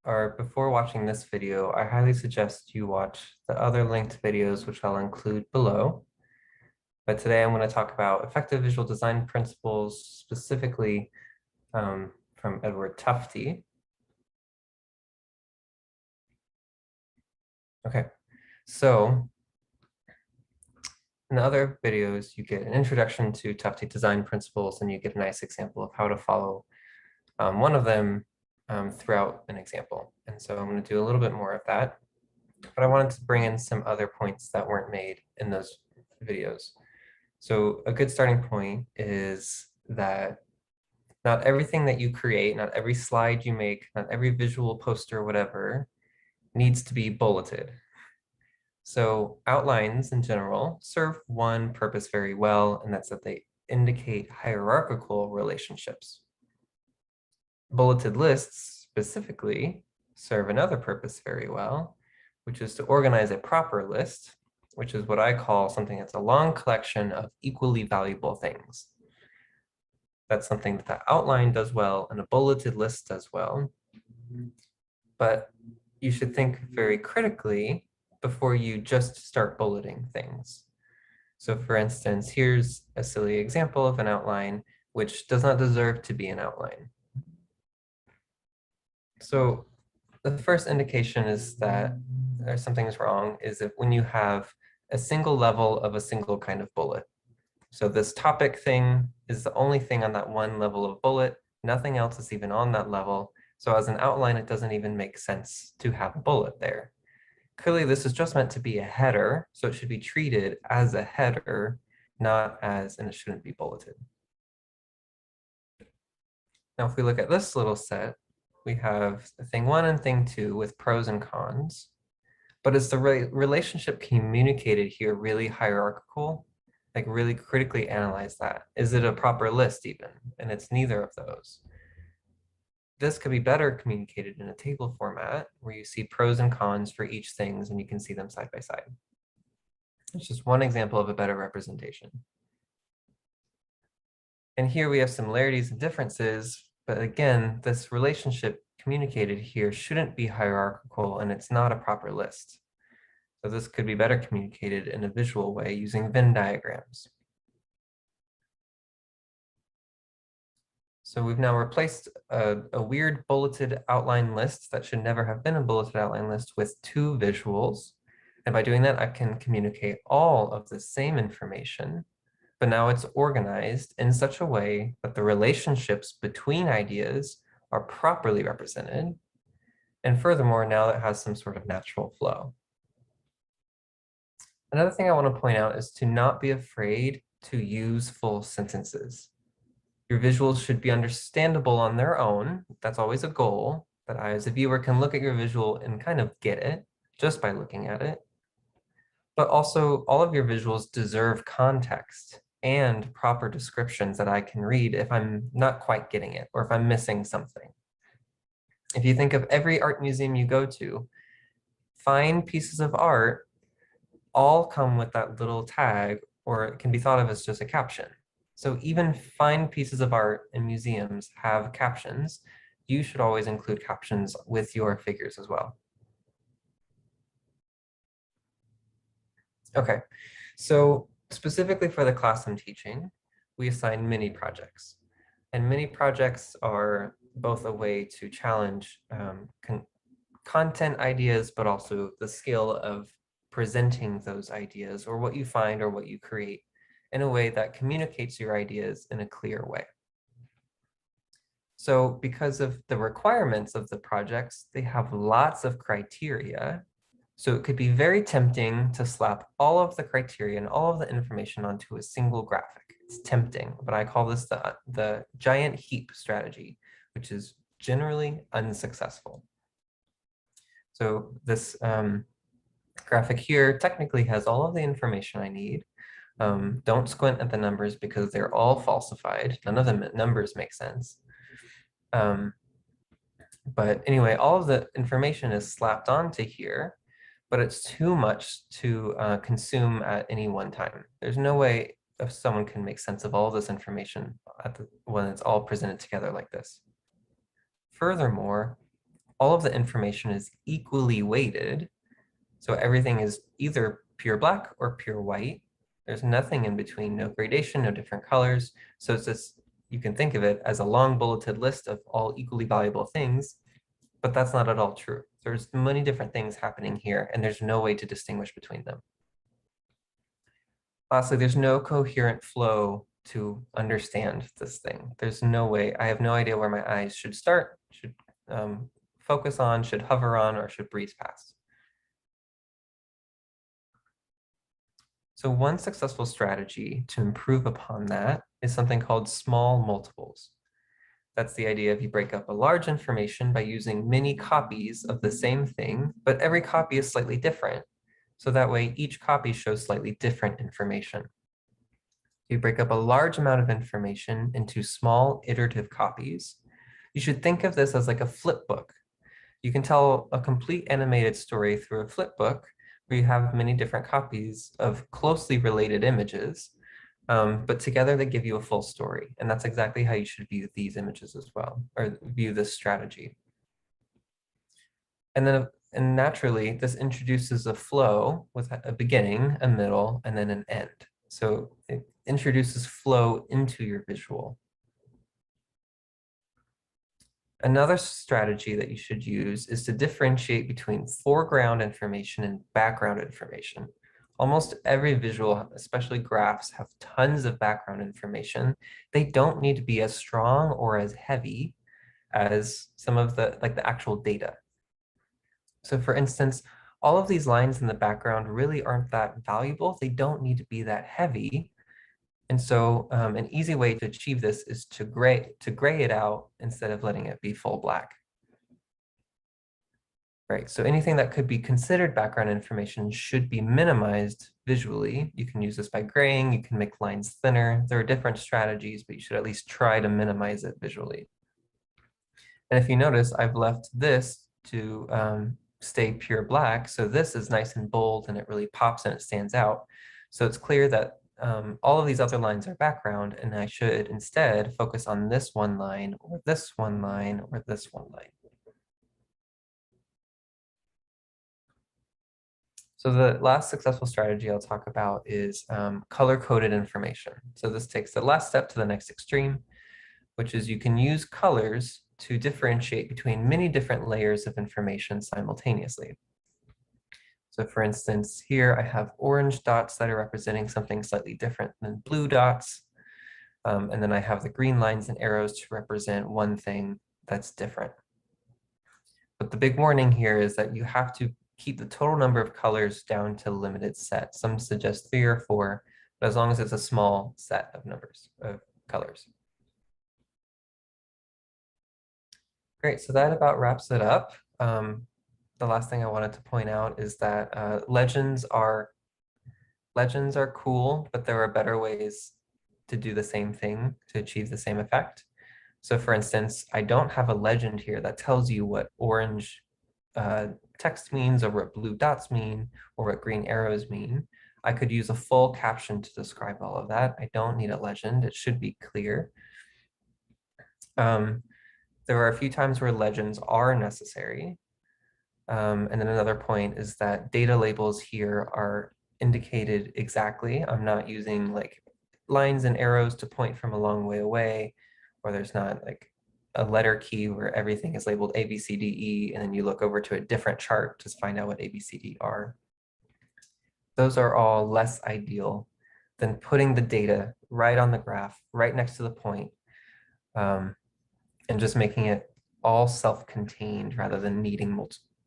or before watching this video, I highly suggest you watch the other linked videos, which I'll include below. But today I'm going to talk about effective visual design principles, specifically from Edward Tufte. Okay, so in the other videos, you get an introduction to Tufte design principles, and you get a nice example of how to follow one of them throughout an example. And so I'm going to do a little bit more of that, but I wanted to bring in some other points that weren't made in those videos. So a good starting point is that not everything that you create, not every slide you make, not every visual poster, whatever, needs to be bulleted. So outlines in general serve one purpose very well, and that's that they indicate hierarchical relationships. Bulleted lists specifically serve another purpose very well, which is to organize a proper list, which is what I call something that's a long collection of equally valuable things. That's something that the outline does well and a bulleted list does well. But you should think very critically before you just start bulleting things. So for instance, here's a silly example of an outline which does not deserve to be an outline. So the first indication is that there's something's wrong is that when you have a single level of a single kind of bullet. So this topic thing is the only thing on that one level of bullet. Nothing else is even on that level. So as an outline, it doesn't even make sense to have a bullet there. Clearly, this is just meant to be a header, so it should be treated as a header, not as, and it shouldn't be bulleted. Now, if we look at this little set, we have thing one and thing two with pros and cons. But is the relationship communicated here really hierarchical? Like really critically analyze that. Is it a proper list even? And it's neither of those. This could be better communicated in a table format where you see pros and cons for each things and you can see them side by side. It's just one example of a better representation. And here we have similarities and differences, but again, this relationship communicated here shouldn't be hierarchical and it's not a proper list. So this could be better communicated in a visual way using Venn diagrams. So we've now replaced a weird bulleted outline list that should never have been a bulleted outline list with two visuals. And by doing that, I can communicate all of the same information, but now it's organized in such a way that the relationships between ideas are properly represented. And furthermore, now it has some sort of natural flow. Another thing I want to point out is to not be afraid to use full sentences. Your visuals should be understandable on their own. That's always a goal, that I as a viewer can look at your visual and kind of get it just by looking at it. But also all of your visuals deserve context and proper descriptions that I can read if I'm not quite getting it or if I'm missing something. If you think of every art museum you go to, fine pieces of art all come with that little tag, or it can be thought of as just a caption. So even fine pieces of art in museums have captions. You should always include captions with your figures as well. Okay, so specifically for the class I'm teaching, we assign mini projects. And mini projects are both a way to challenge content ideas, but also the skill of presenting those ideas or what you find or what you create in a way that communicates your ideas in a clear way. So because of the requirements of the projects, they have lots of criteria. So it could be very tempting to slap all of the criteria and all of the information onto a single graphic. It's tempting, but I call this the giant heap strategy, which is generally unsuccessful. So this graphic here technically has all of the information I need. Don't squint at the numbers because they're all falsified. None of the numbers make sense. But anyway, all of the information is slapped onto here, but it's too much to consume at any one time. There's no way if someone can make sense of all this information when it's all presented together like this. Furthermore, all of the information is equally weighted. So everything is either pure black or pure white. There's nothing in between, no gradation, no different colors. So it's just, you can think of it as a long bulleted list of all equally valuable things, but that's not at all true. There's many different things happening here, and there's no way to distinguish between them. Lastly, there's no coherent flow to understand this thing. There's no way, I have no idea where my eyes should start, should focus on, should hover on, or should breeze past. So one successful strategy to improve upon that is something called small multiples. That's the idea of you break up a large information by using many copies of the same thing, but every copy is slightly different. So that way each copy shows slightly different information. You break up a large amount of information into small iterative copies. You should think of this as like a flip book. You can tell a complete animated story through a flip book where you have many different copies of closely related images, but together they give you a full story. And that's exactly how you should view these images as well, or view this strategy. And naturally, this introduces a flow with a beginning, a middle, and then an end. So it introduces flow into your visual. Another strategy that you should use is to differentiate between foreground information and background information. Almost every visual, especially graphs, have tons of background information. They don't need to be as strong or as heavy as some of the actual data. So for instance, all of these lines in the background really aren't that valuable. They don't need to be that heavy. And so an easy way to achieve this is to gray it out instead of letting it be full black. Right, so anything that could be considered background information should be minimized visually. You can use this by graying, you can make lines thinner. There are different strategies, but you should at least try to minimize it visually. And if you notice, I've left this to stay pure black. So this is nice and bold and it really pops and it stands out. So it's clear that all of these other lines are background, and I should instead focus on this one line or this one line or this one line. So the last successful strategy I'll talk about is color-coded information. So this takes the last step to the next extreme, which is you can use colors to differentiate between many different layers of information simultaneously. So for instance, here I have orange dots that are representing something slightly different than blue dots. And then I have the green lines and arrows to represent one thing that's different. But the big warning here is that you have to keep the total number of colors down to a limited set. Some suggest 3 or 4, but as long as it's a small set of numbers of colors. Great, so that about wraps it up. The last thing I wanted to point out is that legends are cool, but there are better ways to do the same thing to achieve the same effect. So for instance, I don't have a legend here that tells you what orange text means or what blue dots mean or what green arrows mean. I could use a full caption to describe all of that. I don't need a legend. It should be clear. There are a few times where legends are necessary. And then another point is that data labels here are indicated exactly. I'm not using like lines and arrows to point from a long way away, or there's not like a letter key where everything is labeled A, B, C, D, E, and then you look over to a different chart to find out what A, B, C, D are. Those are all less ideal than putting the data right on the graph, right next to the point, and just making it all self-contained rather than needing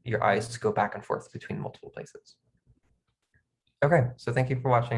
your eyes to go back and forth between multiple places. Okay, so thank you for watching.